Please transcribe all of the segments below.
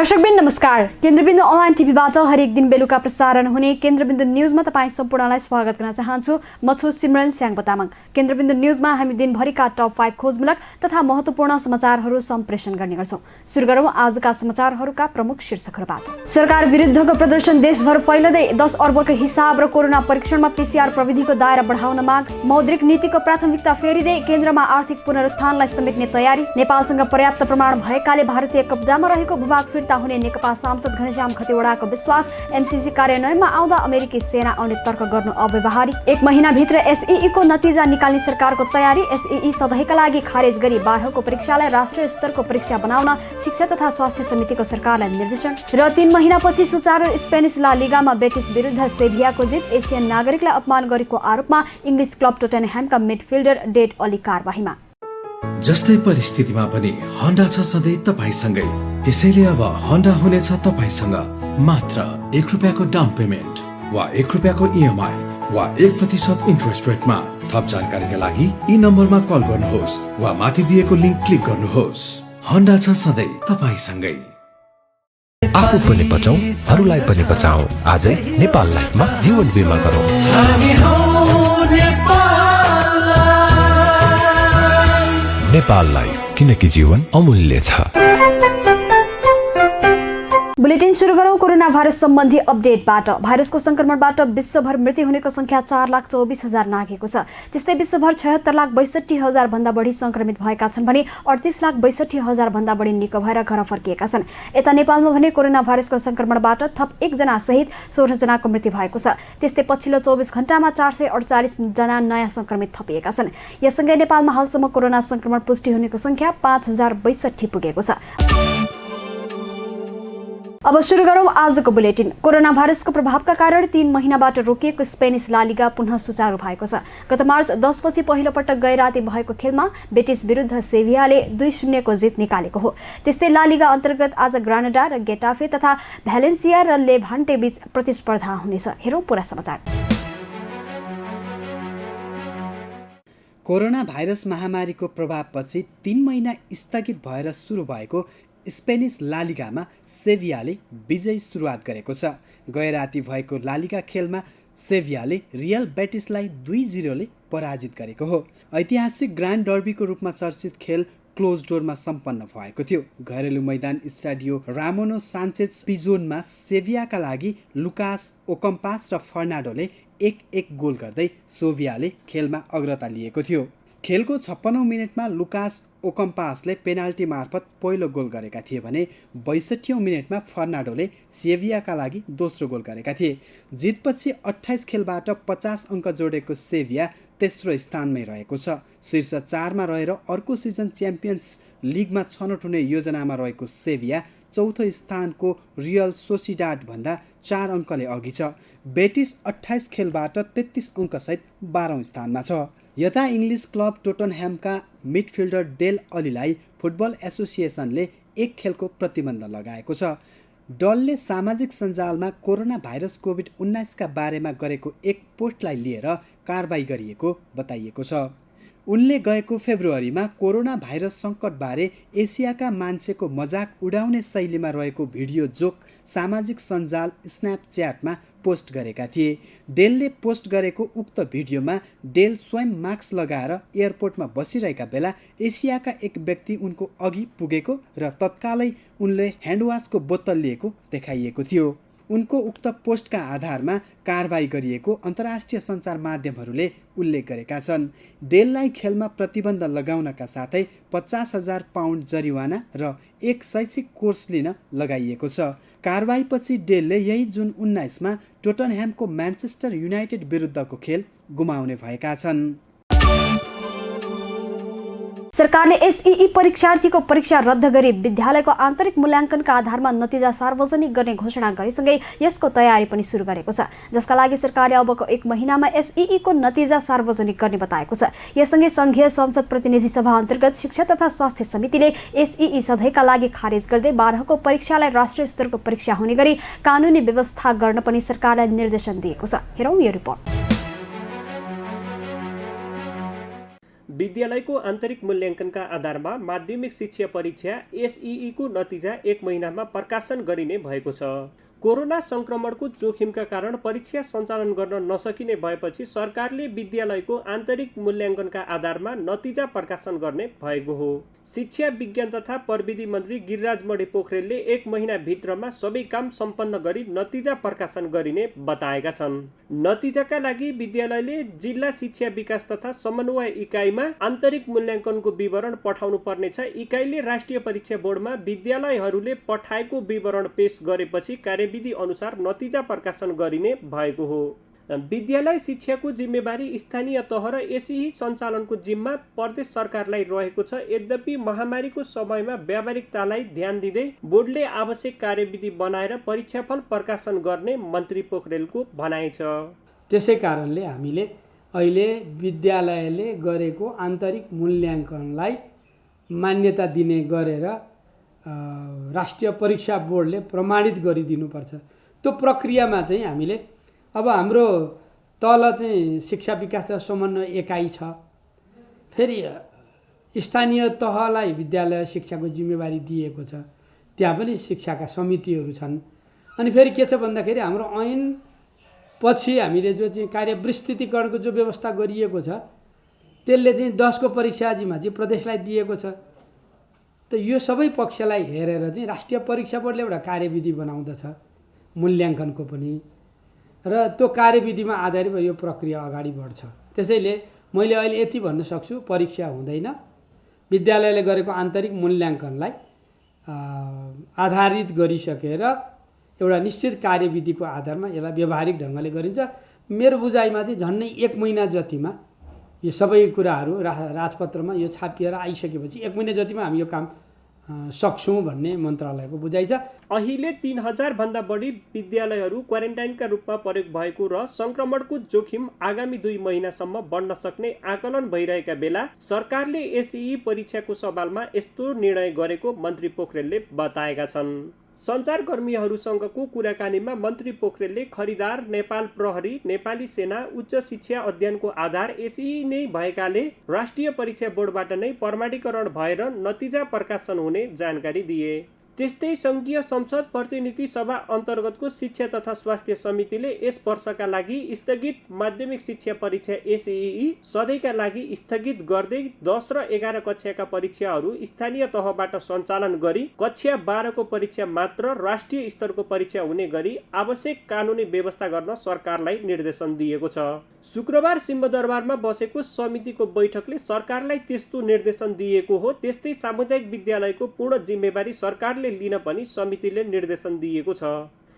दर्शकबिन नमस्कार। केन्द्रबिन्दु अनलाइन टिभीबाट हरेक दिन बेलुका प्रसारण हुने केन्द्रबिन्दु न्यूजमा तपाईँ सम्पूर्णलाई स्वागत गर्न चाहन्छु। म छु सिमरन स्याङपो तामाङ। केन्द्रबिन्दु न्यूजमा हामी दिनभरिका टप 5 खोजमूलक तथा महत्त्वपूर्ण समाचारहरू सम्प्रेषण गर्ने गर्छौं। सुरु गरौं आजका समाचारहरूका प्रमुख शीर्षकहरूबाट। सरकार विरुद्धको प्रदर्शन देशभर फैलदै 10 अर्बको हिसाब र कोरोना परीक्षणमा पीसीआर प्रविधिको दायरा बढाउन माग। मौद्रिक नीतिको प्राथमिकता फेरिँदै केन्द्रमा आर्थिक पुनरुत्थानलाई समेट्ने तयारी। नेपालसँग पर्याप्त प्रमाण भएकाले भारतीय कब्जामा रहेको भूभाग फिर्ता हुने नेकपा सांसद घनश्याम खतिवड़ाको विश्वास। एमसीसी कार्यान्वयनमा आउँदा अमेरिकी सेना आउने तर्क गर्नु अव्यवहारिक। 1 महिनाभित्र एसईई को नतिजा निकाल्ने सरकारको तयारी। एसईई सधैँका लागि खारेज गरी 12औं परीक्षालाई राष्ट्रिय स्तरको परीक्षा बनाउन शिक्षा तथा स्वास्थ्य समितिको सरकारलाई निर्देशन। र 3 महिनापछि सुचारू स्पेनिस ला लिगामा बेटिस विरुद्ध सेभियाको जित। एसियन नागरिकलाई अपमान गरेको आरोपमा इंग्लिश क्लब टोटेनह्यामका मिडफिल्डर डेड अली कारबाहीमा। जस्तै परिस्थितिमा पनि होन्डा छ सधैँ तपाईसँगै। त्यसैले अब होन्डा हुनेछ तपाईसँग मात्र 1 रुपैयाँको डाउन पेमेन्ट वा 1 रुपैयाँको ईएमआई वा 1% इन्ट्रेस्ट रेटमा। थप जानकारीका लागि यी नम्बरमा कल गर्नुहोस् वा माथि दिएको लिंक क्लिक गर्नुहोस्। होन्डा छ सधैँ तपाईसँगै। आफू पनि बचाऊ, अरूलाई पनि बचाऊ। आजै नेपाल लाइफमा जीवन बिमा गरौँ। नेपाल लाइफ, किनकि जीवन अमूल्य छ। बुलेटिन सुरु गरौं कोरोना भाइरस सम्बन्धी अपडेटबाट। भाइरसको संक्रमणबाट विश्वभर मृत्यु हुनेको संख्या 4,24,000 नाघेको छ। त्यस्तै विश्वभर 76,62,000 भन्दा बढी संक्रमित भएका छन् भने 38,62,000 भन्दा बढी निको भएर घर फर्किएका छन्। यता नेपालमा भने कोरोना भाइरसको संक्रमणबाट थप 1 जना सहित 16 जनाको मृत्यु भएको छ। त्यस्तै पछिल्लो 24 घण्टामा 448 जना नयाँ संक्रमित थपिएका छन्। यससँगै नेपालमा हालसम्म कोरोना संक्रमण पुष्टि हुनेको संख्या 5,062 पुगेको छ। अब सुरु गरौं आजको बुलेटिन। कोरोना भाइरसको प्रभावका कारण 3 महिनाबाट रोकिएको स्पेनिस ला लिगा पुनः सुचारू भएको छ। गत मार्च 10 पछि पहिलो पटक गैराती भएको खेलमा बेटिस विरुद्ध सेभियाले 2-0 को जित निकालेको हो। त्यस्तै ला लिगा अन्तर्गत आज ग्रानाडा र गेटाफे तथा भ्यालेन्सिया र लेभान्टे बीच प्रतिस्पर्धा हुनेछ। हेरौं पूरा समाचार। कोरोना भाइरस महामारीको प्रभावपछि 3 महिना स्थगित भएर सुरु भएको स्पेनिस लालिगामा सेभियाले विजयी सुरुवात गरेको छ। गैराती भएको लालिगा खेलमा सेभियाले रियल बेटिसलाई 2-0 ले पराजित गरेको हो। ऐतिहासिक ग्रान्ड डर्बीको रूपमा चर्चित खेल क्लोज डोरमा सम्पन्न भएको थियो। घरेलु मैदान स्टाडियो रामोनो सान्चेज पिजोनमा सेभियाका लागि लुकास ओकम्पास र फर्नाडोले 1-1 गोल गर्दै सेभियाले खेलमा अग्रता लिएको थियो। खेलको 56औं मिनेटमा लुकास ओकम्पासले पेनाल्टी मार्फत पहिलो गोल गरेका थिए भने 62औं मिनेटमा फर्नाडोले सेभियाका लागि दोस्रो गोल गरेका थिए। जितपछि 28 खेलबाट 50 अङ्क जोडेको सेभिया तेस्रो स्थानमै रहेको छ। शीर्ष 4 मा रहेर अर्को सिजन च्याम्पियन्स लिगमा छनौट हुने योजनामा रहेको सेभिया चौथो स्थानको रियल सोसिडाड भन्दा 4 अङ्कले अघि छ। बेटिस 28 खेलबाट 33 अङ्कसहित 12औं स्थानमा छ। यता इंग्लिश क्लब टोटनह्यामका मिडफिल्डर डेल अलीलाई फुटबल एसोसिएसनले 1 खेलको प्रतिबन्ध लगाएको छ। दलले सामाजिक सञ्जालमा कोरोना भाइरस कोभिड-19 का बारेमा गरेको एक पोस्टलाई लिएर कारबाही गरिएको बताइएको छ। उनले गएको फेब्रुअरीमा कोरोना भाइरस सङ्कटबारे एसियाका मान्छेको मजाक उडाउने शैलीमा रहेको भिडियो जोक सामाजिक सञ्जाल स्न्यापच्याटमा पोस्ट गरेका थिए। डेलले पोस्ट गरेको उक्त भिडियोमा डेल स्वयं मास्क लगाएर एयरपोर्टमा बसिरहेका बेला एसियाका एक व्यक्ति उनको अघि पुगेको र तत्कालै उनले ह्यान्डवासको बोतल लिएको देखाइएको थियो। उनको उक्त पोस्टका आधारमा कारबाही गरिएको अन्तर्राष्ट्रिय सञ्चार माध्यमहरूले उल्लेख गरेका छन्। डेललाई खेलमा प्रतिबन्ध लगाउनका साथै 50,000 पाउन्ड जरिवाना र 1 शैक्षिक कोर्स लिन लगाइएको छ। कारबाहीपछि डेलले यही जुन 19 मा टोटनह्यामको म्यान्चेस्टर युनाइटेड विरुद्धको खेल गुमाउने भएका छन्। सरकारले एसईई परीक्षार्थीको परीक्षा रद्द गरी विद्यालयको आन्तरिक मूल्याङ्कनका आधारमा नतिजा सार्वजनिक गर्ने घोषणा गरेसँगै यसको तयारी पनि सुरु गरेको छ, जसका लागि सरकारले अबको 1 महिनामा एसईई को नतिजा सार्वजनिक गर्ने बताएको छ। यससँगै संघीय संसद प्रतिनिधि सभा अन्तर्गत शिक्षा तथा स्वास्थ्य समितिले एसईई सधैँका लागि खारेज गर्दै 12औं परीक्षालाई राष्ट्रिय स्तरको परीक्षा हुने गरी कानुनी व्यवस्था गर्न पनि सरकारलाई निर्देशन दिएको छ। हेरौं यो रिपोर्ट। विद्यालयको आन्तरिक मूल्याङ्कनका आधारमा माध्यमिक शिक्षा परीक्षा एसईई को नतिजा 1 महिनामा प्रकाशन गरिने भएको छ। कोरोना संक्रमणको जोखिमका कारण परीक्षा सञ्चालन गर्न नसकिने भएपछि सरकारले विद्यालयको आन्तरिक मूल्याङ्कनका आधारमा नतिजा प्रकाशन गर्ने भएको हो। शिक्षा विज्ञान तथा प्रविधि मन्त्री गिरिराज मणि पोखरेलले 1 महिनाभित्रमा सबै काम सम्पन्न गरी नतिजा प्रकाशन गरिने बताएका छन्। नतिजाका लागि विद्यालयले जिल्ला शिक्षा विकास तथा समन्वय इकाइमा आन्तरिक मूल्याङ्कनको विवरण पठाउनु पर्नेछ। इकाइले राष्ट्रिय परीक्षा बोर्डमा विद्यालयहरूले पठाएको विवरण पेश गरेपछि कार्यविधि अनुसार नतिजा प्रकाशन गरिने भएको हो। विद्यालय शिक्षाको जिम्मेवारी स्थानीय तह र एसईई सञ्चालनको जिम्मा प्रदेश सरकारलाई रहेको छ। यद्यपि महामारीको समयमा व्यावहारिकतालाई ध्यान दिँदै बोर्डले आवश्यक कार्यविधि बनाएर परीक्षाफल प्रकाशन गर्ने मन्त्री पोखरेलको भनाइ छ। त्यसै कारणले हामीले अहिले विद्यालयले गरेको आन्तरिक मूल्याङ्कनलाई मान्यता दिने गरेर राष्ट्रिय परीक्षा बोर्डले प्रमाणित गरिदिनुपर्छ। त्यो प्रक्रियामा चाहिँ हामीले अब हाम्रो तल चाहिँ शिक्षा विकास र समन्वय एकाइ छ, फेरि स्थानीय तहलाई विद्यालय शिक्षाको जिम्मेवारी दिएको छ, त्यहाँ पनि शिक्षाका समितिहरू छन्। अनि फेरि के छ भन्दाखेरि हाम्रो ऐन पछि हामीले जो चाहिँ कार्य विस्तृतीकरणको जो व्यवस्था गरिएको छ त्यसले चाहिँ 10 को परीक्षाजीमा चाहिँ प्रदेशलाई दिएको छ। त यो सबै पक्षलाई हेरेर चाहिँ राष्ट्रिय परीक्षा बोर्डले एउटा कार्यविधि बनाउँदछ मूल्याङ्कनको पनि, र त्यो कार्यविधिमा आधारित यो प्रक्रिया अगाडि बढ्छ। त्यसैले मैले अहिले यति भन्न सक्छु, परीक्षा हुँदैन, विद्यालयले गरेको आन्तरिक मूल्याङ्कनलाई आधारित गरिसकेर एउटा निश्चित कार्यविधिको आधारमा यसलाई व्यावहारिक ढङ्गले गरिन्छ। मेरो बुझाइमा चाहिँ झन्डै 1 महिना जतिमा यो सबै कुराहरू राजपत्रमा यो छापिएर आइसकेपछि 1 महिना जतिमा हामी यो काम सक्छौँ भन्ने मन्त्रालयको बुझाइ छ। अहिले 3000 भन्दा बढी विद्यालयहरू क्वारेन्टाइनका रूपमा प्रयोग भएको र संक्रमणको जोखिम आगामी 2 महिनासम्म बढ्न सक्ने आकलन भइरहेका बेला सरकारले एसईई परीक्षाको सवालमा यस्तो निर्णय गरेको मन्त्री पोखरेलले बताएका छन्। सञ्चारकर्मीहरूसँगको कुराकानीमा मन्त्री पोखरेलले खरिदार, नेपाल प्रहरी, नेपाली सेना, उच्च शिक्षा अध्ययनको आधार एसईई नै भएकाले राष्ट्रिय परीक्षा बोर्डबाट नै प्रमाणीकरण भएर नतिजा प्रकाशन हुने जानकारी दिए। त्यस्तै सङ्घीय संसद प्रतिनिधि सभा अन्तर्गतको शिक्षा तथा स्वास्थ्य समितिले यस वर्षका लागि स्थगित माध्यमिक शिक्षा परीक्षा एसईई सधैँका लागि स्थगित गर्दै 10 र 11 कक्षाका परीक्षाहरू स्थानीय तहबाट सञ्चालन गरी कक्षा 12 को परीक्षा मात्र राष्ट्रिय स्तरको परीक्षा हुने गरी आवश्यक कानुनी व्यवस्था गर्न सरकारलाई निर्देशन दिएको छ। शुक्रबार सिंहदरबारमा बसेको समितिको बैठकले सरकारलाई त्यस्तो निर्देशन दिएको हो। त्यस्तै सामुदायिक विद्यालयको पूर्ण जिम्मेवारी सरकारले लिन पनि समितिले निर्देशन दिएको छ।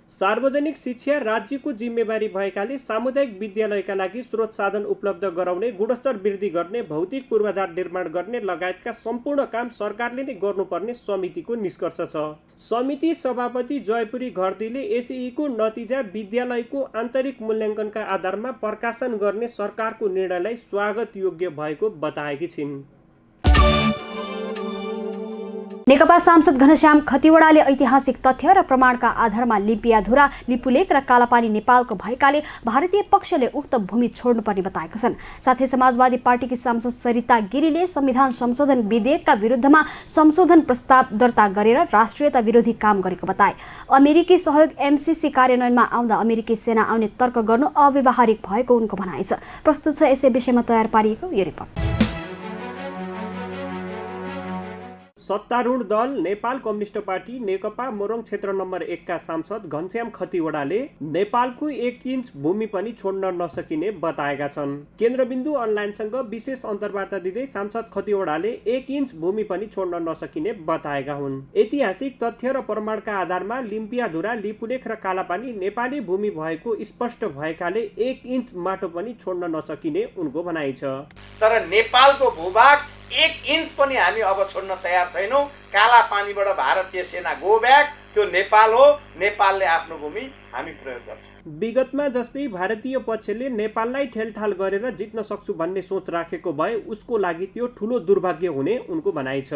सार्वजनिक शिक्षा राज्यको जिम्मेवारी भएकाले सामुदायिक विद्यालयका लागि स्रोत साधन उपलब्ध गराउने, गुणस्तर वृद्धि गर्ने, भौतिक पूर्वाधार निर्माण गर्ने लगायतका सम्पूर्ण काम सरकारले नै गर्नुपर्ने समितिको निष्कर्ष छ। समिति सभापति जयपुरी घरदीले एसईईको नतिजा विद्यालयको आन्तरिक मूल्याङ्कनका आधारमा प्रकाशन गर्ने सरकारको निर्णयलाई स्वागत योग्य भएको बताएकी छिन्। नेकपा सांसद घनश्याम खतिवडाले ऐतिहासिक तथ्य र प्रमाणका आधारमा लिपियाधुरा, लिपुलेक र कालापानी नेपालको भएकाले भारतीय पक्षले उक्त भूमि छोड्नुपर्ने बताएका छन्। साथै समाजवादी पार्टीकी सांसद सरिता गिरीले संविधान संशोधन विधेयकका विरुद्धमा संशोधन प्रस्ताव दर्ता गरेर राष्ट्रियता विरोधी काम गरेको बताए। अमेरिकी सहयोग एमसीसी कार्यान्वयनमा आउँदा अमेरिकी सेना आउने तर्क गर्नु अव्यावहारिक भएको उनको भनाइ छ। प्रस्तुत छ यसै विषयमा तयार पारिएको यो रिपोर्ट। सत्तारूढ दल नेपाल कम्युनिस्ट पार्टी नेकपा मोरङ क्षेत्र नम्बर 1 का सांसद घनश्याम खतिवडाले नेपालको 1 इन्च भूमि पनि छोड्न नसकिने बताएका छन्। केन्द्रबिन्दु अनलाइनसँग विशेष अन्तर्वार्ता दिँदै सांसद खतिवडाले 1 इन्च भूमि पनि छोड्न नसकिने बताएका हुन्। ऐतिहासिक तथ्य र प्रमाणका आधारमा लिम्पियाधुरा, लिपुलेख र कालापानी नेपाली भूमि भएको स्पष्ट भएकाले 1 इन्च माटो पनि छोड्न नसकिने उनको भनाइ छ। तर नेपालको भूभाग 1 इन्च पनि हामी अब छोड्न तयार छैनौँ। काला पानीबाट भारतीय सेना गो ब्याक, त्यो नेपाल हो। नेपालले आफ्नो भूमि हामी प्रयोग गर्छौँ। विगतमा जस्तै भारतीय पक्षले नेपाललाई ठेलठाल गरेर जित्न सक्छु भन्ने सोच राखेको भए उसको लागि त्यो ठुलो दुर्भाग्य हुने उनको भनाइ छ।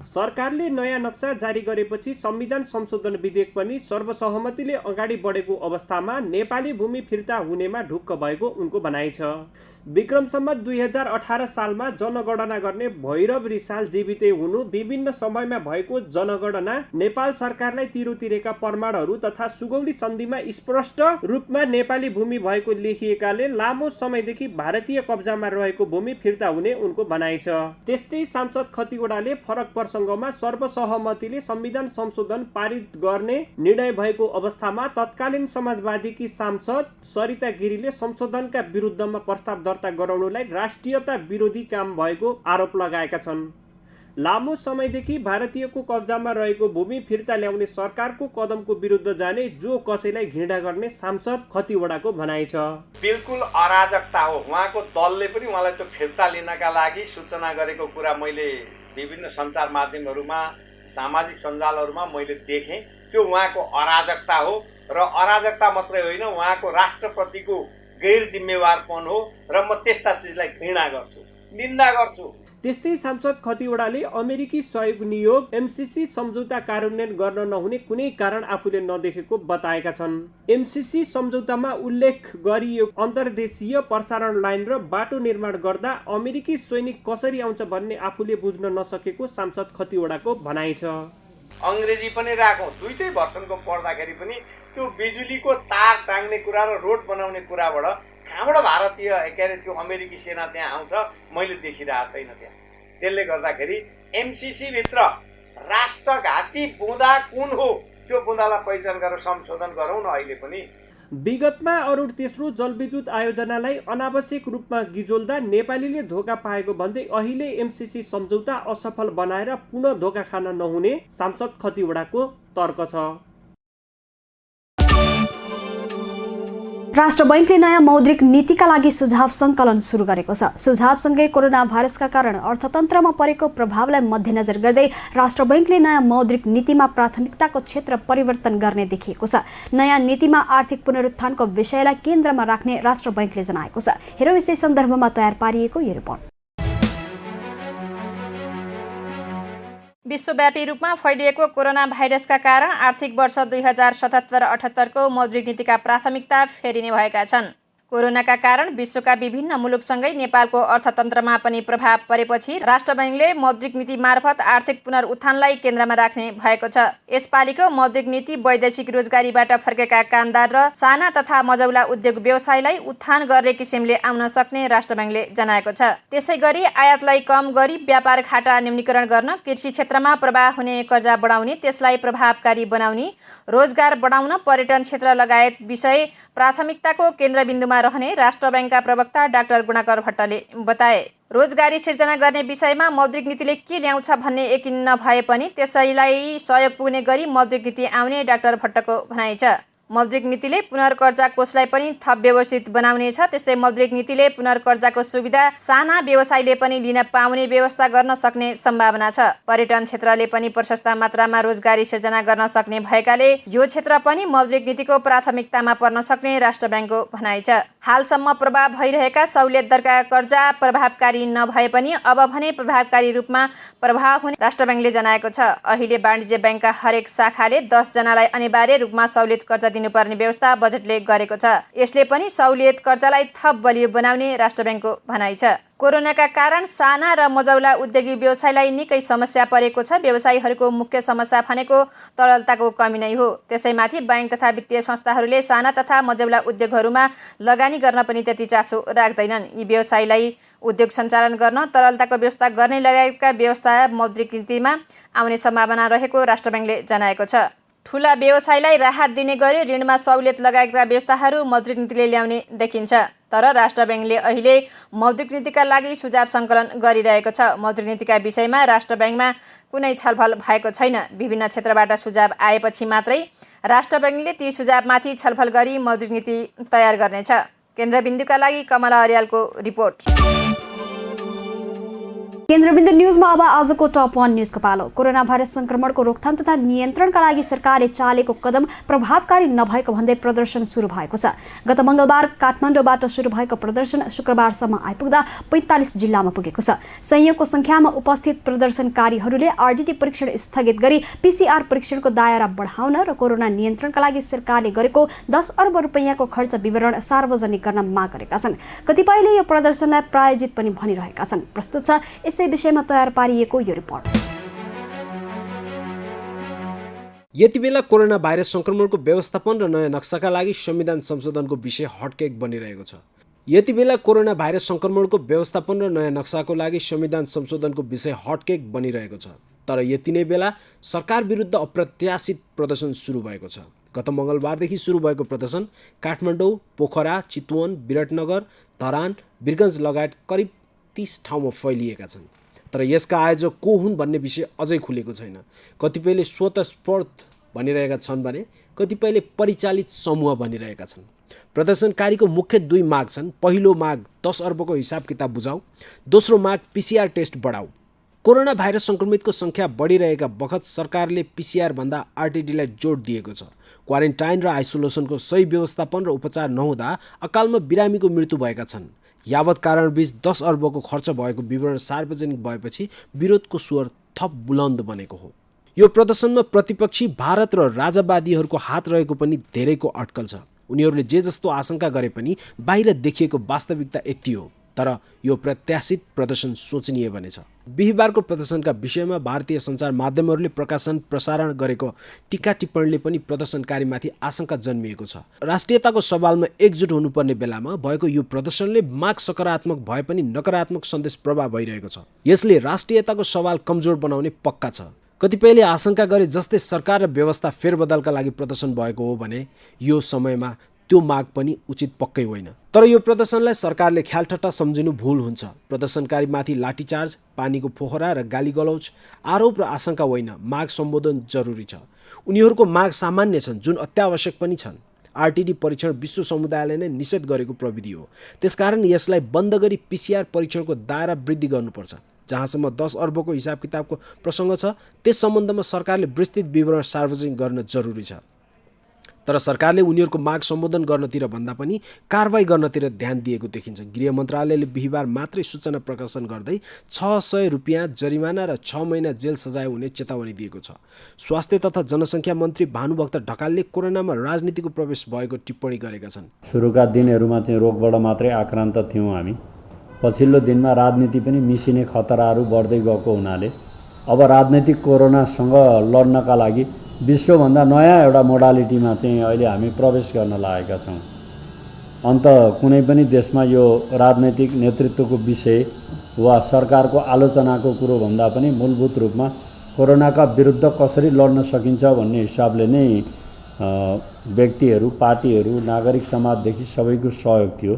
सरकारले नयाँ नक्सा जारी गरेपछि संविधान संशोधन विधेयक पनि सर्वसहमतिले अगाडि बढेको अवस्थामा नेपाली भूमि फिर्ता हुनेमा ढुक्क भएको उनको भनाइ छ। विक्रम सम्वत 2018 सालमा जनगणना गर्ने भैरव रिसाल जीवितै हुनु, विभिन्न समयमा भएको जनगणना, नेपाल सरकारलाई तिरो तिरेका प्रमाणहरू तथा सुगौली सन्धिमा स्पष्ट रूपमा नेपाली भूमि भएको लेखिएकाले लामो समयदेखि भारतीय कब्जामा रहेको भूमि फिर्ता हुने उनको भनाइ छ। त्यस्तै सांसद खतिवडाले फरक प्रसङ्गमा सर्वसहमतिले संविधान संशोधन पारित गर्ने निर्णय भएको अवस्थामा तत्कालीन समाजवादीकी सांसद सरिता गिरीले संशोधनका विरुद्धमा प्रस्ताव दर्ता गराउनुलाई राष्ट्रियता विरोधी काम भएको आरोप लगाएका छन्। लामो समयदेखि भारतीयको कब्जामा रहेको भूमि फिर्ता ल्याउने सरकारको कदमको विरुद्ध जाने जो कसैलाई घृणा गर्ने सांसद खतिवडाको भनाइ छ। बिल्कुल अराजकता हो। उहाँको दलले पनि उहाँलाई त्यो फिर्ता लिनका लागि सूचना गरेको कुरा मैले विभिन्न सञ्चार माध्यमहरूमा, सामाजिक सञ्जालहरूमा मैले देखेँ। त्यो उहाँको अराजकता हो र अराजकता मात्रै होइन, उहाँको राष्ट्रप्रतिको गैर जिम्मेवारपन हो र म त्यस्ता चिजलाई घृणा गर्छु, निन्दा गर्छु। त्यस्तै सांसद खतिवडाले अमेरिकी सहयोग नियोग एमसीसी सम्झौता कार्यान्वयन गर्न नहुने कुनै कारण आफूले नदेखेको बताएका छन्। एमसीसी सम्झौतामा उल्लेख गरिएको अन्तर्देशीय प्रसारण लाइन र बाटो निर्माण गर्दा अमेरिकी सैनिक कसरी आउँछ भन्ने आफूले बुझ्न नसकेको सांसद खतिवडाको भनाइ छ। अङ्ग्रेजी पनि राखौँ, दुईटै भर्सनको पढ्दाखेरि पनि त्यो बिजुलीको तार टाङ्ने कुरा र रोड बनाउने कुराबाट कहाँबाट भारतीय के अरे त्यो अमेरिकी सेना त्यहाँ आउँछ मैले देखिरहेको छैन त्यहाँ। त्यसले गर्दाखेरि एमसीसी भित्र राष्ट्रघाती बुँदा कुन हो त्यो बुँदालाई पहिचान गरेर संशोधन गरौँ न। अहिले पनि विगतमा अरूढ तेस्रो जलविद्युत आयोजनालाई अनावश्यक रूपमा गिजोल्दा नेपालीले धोका पाएको भन्दै अहिले एमसीसी सम्झौता असफल बनाएर पुनः धोका खान नहुने सांसद खतिवडाको तर्क छ। राष्ट्र बैंकले नयाँ मौद्रिक नीतिका लागि सुझाव सङ्कलन सुरु गरेको छ। सुझावसँगै कोरोना भाइरसका कारण अर्थतन्त्रमा परेको प्रभावलाई मध्यनजर गर्दै राष्ट्र बैंकले नयाँ मौद्रिक नीतिमा प्राथमिकताको क्षेत्र परिवर्तन गर्ने देखिएको छ। नयाँ नीतिमा आर्थिक पुनरुत्थानको विषयलाई केन्द्रमा राख्ने राष्ट्र बैंकले जनाएको छ। हेरौँ यसै सन्दर्भमा तयार पारिएको यो रिपोर्ट। विश्वव्यापी रूपमा फैलिएको कोरोना भाइरसका कारण आर्थिक वर्ष 2077-78 को मौद्रिक नीतिका प्राथमिकता फेरिने भएका छन्। कोरोनाका कारण विश्वका विभिन्न मुलुकसँगै नेपालको अर्थतन्त्रमा पनि प्रभाव परेपछि राष्ट्र बैंकले मौद्रिक नीति मार्फत आर्थिक पुनरुत्थानलाई केन्द्रमा राख्ने भएको छ। यसपालिको मौद्रिक नीति वैदेशिक रोजगारीबाट फर्केका कामदार र साना तथा मझौला उद्योग व्यवसायलाई उत्थान गर्ने किसिमले आउन सक्ने राष्ट्र बैंकले जनाएको छ। त्यसैगरी आयातलाई कम गरी व्यापार घाटा न्यूनीकरण गर्न, कृषि क्षेत्रमा प्रवाह हुने कर्जा बढाउने, त्यसलाई प्रभावकारी बनाउने, रोजगार बढाउन, पर्यटन क्षेत्र लगायत विषय प्राथमिकताको केन्द्रबिन्दुमा रहने राष्ट्र बैंकका प्रवक्ता डाक्टर गुणाकर भट्टले बताए। रोजगारी सिर्जना गर्ने विषयमा मौद्रिक नीतिले के ल्याउँछ भन्ने यकिन नभए पनि त्यसैलाई सहयोग पुग्ने गरी मौद्रिक नीति आउने डाक्टर भट्टको भनाइ छ। मौद्रिक नीतिले पुनर्कर्जा कोषलाई पनि थप व्यवस्थित बनाउनेछ। त्यस्तै मौद्रिक नीतिले पुनर्कर्जाको सुविधा साना व्यवसायले पनि लिन पाउने व्यवस्था गर्न सक्ने सम्भावना छ। पर्यटन क्षेत्रले पनि प्रशस्त मात्रामा रोजगारी सिर्जना गर्न सक्ने भएकाले यो क्षेत्र पनि मौद्रिक नीतिको प्राथमिकतामा पर्न सक्ने राष्ट्र बैंकको भनाइ छ। हालसम्म प्रभाव भइरहेका सहुलियत दरका कर्जा प्रभावकारी नभए पनि अब भने प्रभावकारी रूपमा प्रभाव हुने राष्ट्र बैंकले जनाएको छ। अहिले वाणिज्य बैंकका हरेक शाखाले 10 जनालाई अनिवार्य रूपमा सहुलियत कर्जा दिनुपर्ने व्यवस्था बजेटले गरेको छ। यसले पनि सहुलियत कर्जालाई थप बलियो बनाउने राष्ट्र बैंकको भनाइ छ। कोरोनाका कारण साना र मझौला उद्योगी व्यवसायलाई निकै समस्या परेको छ। व्यवसायीहरूको मुख्य समस्या भनेको तरलताको कमी नै हो। त्यसैमाथि बैंक तथा वित्तीय संस्थाहरूले साना तथा मझौला उद्योगहरूमा लगानी गर्न पनि त्यति चासो राख्दैनन्। यी व्यवसायीलाई उद्योग सञ्चालन गर्न तरलताको व्यवस्था गर्ने लगायतका व्यवस्था मौद्रिक नीतिमा आउने सम्भावना रहेको राष्ट्र बैंकले जनाएको छ। ठूला व्यवसायलाई राहत दिने गरी ऋणमा सहुलियत लगायतका व्यवस्थाहरू मौद्रिक नीतिले ल्याउने देखिन्छ। तर राष्ट्र बैंकले अहिले मौद्रिक नीतिका लागि सुझाव सङ्कलन गरिरहेको छ। मौद्रिक नीतिका विषयमा राष्ट्र बैंकमा कुनै छलफल भएको छैन। विभिन्न क्षेत्रबाट सुझाव आएपछि मात्रै राष्ट्र बैंकले ती सुझावमाथि छलफल गरी मौद्रिक नीति तयार गर्नेछ। केन्द्रबिन्दुका लागि कमला अर्यालको रिपोर्ट। केन्द्रबिन्दु न्युजमा अब आजको टप 1 न्युजको पालो। कोरोना भाइरस संक्रमणको रोकथाम तथा नियन्त्रणका लागि सरकारले चालेको कदम प्रभावकारी नभएको भन्दै प्रदर्शन सुरु भएको छ। गत मङ्गलबार काठमाडौँबाट सुरु भएको प्रदर्शन शुक्रबारसम्म आइपुग्दा 45 जिल्लामा पुगेको छ। संयोगको संख्यामा उपस्थित प्रदर्शनकारीहरूले आरटीटी परीक्षण स्थगित गरी पीसीआर परीक्षणको दायरा बढाउन र कोरोना नियन्त्रणका लागि सरकारले गरेको 10 अर्ब रुपैयाँको खर्च विवरण सार्वजनिक गर्न माग गरेका छन्। कतिपयले यो प्रदर्शनलाई प्रायोजित पनि भनिरहेका छन्। प्रस्तुत छ यसै विषयमा तयार पारिएको यो रिपोर्ट। यति बेला कोरोना भाइरस संक्रमणको व्यवस्थापन र नयाँ नक्साका लागि संविधान संशोधनको विषय हटकेक बनिरहेको छ। यति बेला कोरोना भाइरस संक्रमणको व्यवस्थापन र नयाँ नक्साको लागि संविधान संशोधनको विषय हटकेक बनिरहेको छ। तर यति नै बेला सरकार विरुद्ध अप्रत्याशित प्रदर्शन सुरु भएको छ। गत मङ्गलबारदेखि सुरु भएको प्रदर्शन काठमाडौँ, पोखरा, चितवन, विराटनगर, धरान, वीरगञ्ज लगायत करिब 30 ठाउँमा फैलिएका छन्। तर यसका आयोजक को हुन् भन्ने विषय अझै खुलेको छैन। कतिपयले स्वतस्फूर्त भनिरहेका छन् भने कतिपयले परिचालित समूह भनिरहेका छन्। प्रदर्शनकारीको मुख्य 2 माग छन्। पहिलो माग 10 अर्बको हिसाब किताब बुझाऊ, दोस्रो माग पीसीआर टेस्ट बढाऊ। कोरोना भाइरस संक्रमितको संख्या बढिरहेका बखत सरकारले पीसीआर भन्दा आरटीटीलाई जोड दिएको छ। क्वारेन्टाइन र आइसोलेसनको सही व्यवस्थापन र उपचार नहुँदा अकालमा बिरामीको मृत्यु भएका छन्। यावत कारणबीच 10 अर्बको खर्च भएको विवरण सार्वजनिक भएपछि विरोधको स्वर थप बुलन्द बनेको हो। यो प्रदर्शनमा प्रतिपक्षी भारत र राजावादीहरूको हात रहेको पनि धेरैको अड्कल छ। उनीहरूले जे जस्तो आशंका गरे पनि बाहिर देखिएको वास्तविकता यति हो। तर यो प्रत्याशित प्रदर्शन सोचनीय बनेछ। बिहीबारको प्रदर्शनका विषयमा भारतीय सञ्चार माध्यमहरूले प्रसारण गरेको टीका टिप्पणीले पनि प्रदर्शनकारीमाथि आशंका जन्मिएको छ। राष्ट्रियताको सवालमा एकजुट हुनुपर्ने बेलामा भएको यो प्रदर्शनले माग सकारात्मक भए पनि नकारात्मक सन्देश प्रभाव भइरहेको छ। यसले राष्ट्रियताको सवाल कमजोर बनाउने पक्का छ। कतिपयले आशंका गरे जस्तै सरकार र व्यवस्था फेरबदलका लागि प्रदर्शन भएको हो भने यो समयमा त्यो माग पनि उचित पक्कै होइन। तर यो प्रदर्शनलाई सरकारले ख्यालठट्टा सम्झिनु भूल हुन्छ। प्रदर्शनकारीमाथि लाठीचार्ज, पानीको फोहरा र गालीगलौज आरोप र आशंका होइन, माग सम्बोधन जरुरी छ। उनीहरूको माग सामान्य छन् जुन अत्यावश्यक पनि छन्। आरटीटी परीक्षण विश्व समुदायले नै निषेध गरेको प्रविधि हो। त्यसकारण यसलाई बन्द गरी पीसीआर परीक्षणको दायरा वृद्धि गर्नुपर्छ। जहाँसम्म 10 अर्बको हिसाब किताबको प्रसङ्ग छ त्यस सम्बन्धमा सरकारले विस्तृत विवरण सार्वजनिक गर्न जरुरी छ। तर सरकारले उनीहरूको माग सम्बोधन गर्नतिर भन्दा पनि कारबाही गर्नतिर ध्यान दिएको देखिन्छ। गृह मन्त्रालयले बिहीबार मात्रै सूचना प्रकाशन गर्दै 600 रुपियाँ जरिमाना र 6 महिना जेल सजाय हुने चेतावनी दिएको छ। स्वास्थ्य तथा जनसङ्ख्या मन्त्री भानुभक्त ढकालले कोरोनामा राजनीतिको प्रवेश भएको टिप्पणी गरेका छन्। सुरुका दिनहरूमा चाहिँ रोगबाट मात्रै आक्रान्त थियौँ हामी। पछिल्लो दिनमा राजनीति पनि मिसिने खतराहरू बढ्दै गएको हुनाले अब राजनीतिक कोरोनासँग लड्नका लागि विश्वभन्दा नयाँ एउटा मोडालिटीमा चाहिँ अहिले हामी प्रवेश गर्न लागेका छौँ। अन्त कुनै पनि देशमा यो राजनैतिक नेतृत्वको विषय वा सरकारको आलोचनाको कुरो भन्दा पनि मूलभूत रूपमा कोरोनाका विरुद्ध कसरी लड्न सकिन्छ भन्ने हिसाबले नै व्यक्तिहरू, पार्टीहरू, नागरिक समाजदेखि सबैको सहयोग थियो।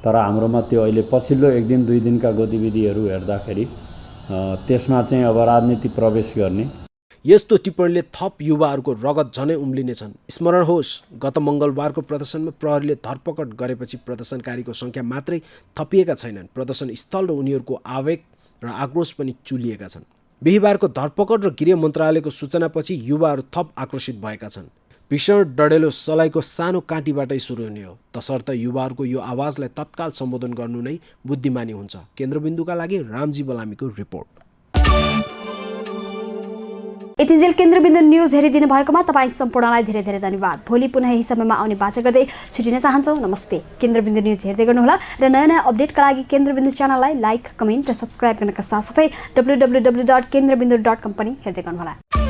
तर हाम्रोमा त्यो अहिले पछिल्लो 1 दिन 2 दिनका गतिविधिहरू हेर्दाखेरि त्यसमा चाहिँ अब राजनीति प्रवेश गर्ने। यस्तो टिप्पणीले थप युवाहरूको रगत झनै उम्लिनेछन्। स्मरण होस्, गत मङ्गलबारको प्रदर्शनमा प्रहरीले धरपकड गरेपछि प्रदर्शनकारीको सङ्ख्या मात्रै थपिएका छैनन्, प्रदर्शन स्थल र उनीहरूको आवेग र आक्रोश पनि चुलिएका छन्। बिहीबारको धरपकड र गृह मन्त्रालयको सूचनापछि युवाहरू थप आक्रोशित भएका छन्। भीषण डढेलो सलाइको सानो काँटीबाटै सुरु हुने हो, तसर्थ युवाहरूको यो आवाजलाई तत्काल सम्बोधन गर्नु नै बुद्धिमानी हुन्छ। केन्द्रबिन्दुका लागि रामजी बलामीको रिपोर्ट। यतिन्जेल केन्द्रबिन्दु न्युज हेरिदिनु भएकोमा तपाईँ सम्पूर्णलाई धेरै धेरै धन्यवाद। भोलि पुनः यही समयमा आउने बाचा गर्दै छुटिन चाहन्छौँ। नमस्ते। केन्द्रबिन्दु न्युज हेर्दै गर्नुहोला र नयाँ अपडेटका लागि केन्द्रबिन्दु च्यानललाई लाइक, कमेन्ट र सब्सक्राइब गर्नका साथसाथै www.kendrabindu.com पनि हेर्दै गर्नुहोला।